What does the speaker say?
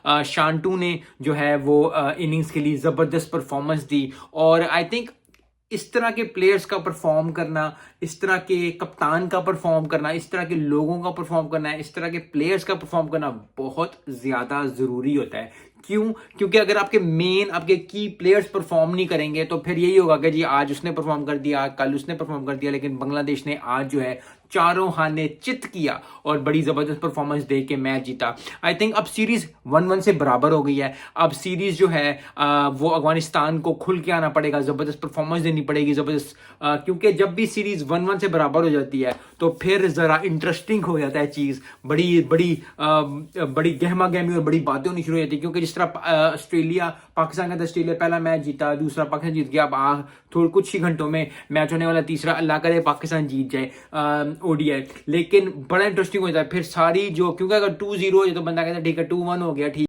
शांटू ने जो है वो इनिंग्स के लिए ज़बरदस्त परफॉर्मेंस दी। और आई थिंक इस तरह के प्लेयर्स का परफॉर्म करना, इस तरह के कप्तान का परफॉर्म करना, इस तरह के लोगों का परफॉर्म करना, इस तरह के प्लेयर्स का परफॉर्म करना बहुत ज़्यादा ज़रूरी होता है। क्यों? क्योंकि अगर आपके मेन, आपके की प्लेयर्स परफॉर्म नहीं करेंगे तो फिर यही होगा कि जी आज उसने परफॉर्म कर दिया, कल उसने परफॉर्म कर दिया, लेकिन बांग्लादेश ने आज जो है चारों खाने चित किया और बड़ी ज़बरदस्त परफॉर्मेंस दे के मैच जीता। आई थिंक अब सीरीज 1-1 से बराबर हो गई है। अब सीरीज जो है वो अफगानिस्तान को खुल के आना पड़ेगा, ज़बरदस्त परफॉर्मेंस देनी पड़ेगी, ज़बरदस्त, क्योंकि जब भी सीरीज 1-1 से बराबर हो जाती है तो फिर ज़रा इंटरेस्टिंग हो जाता है चीज़, बड़ी बड़ी बड़ी गहमा गहमी और बड़ी बातें होनी शुरू हो जाती है। क्योंकि जिस तरह ऑस्ट्रेलिया पाकिस्तान का, ऑस्ट्रेलिया पहला मैच जीता, दूसरा पाकिस्तान जीत गया, अब थोड़े कुछ ही घंटों में मैच होने वाला तीसरा, अल्लाह करे पाकिस्तान जीत जाए ओडीआई। लेकिन बड़ा इंटरेस्टिंग हो जाता है फिर सारी जो, क्योंकि अगर 2-0 हो जाए तो बंदा कहता है ठीक है 2-1 हो गया, ठीक।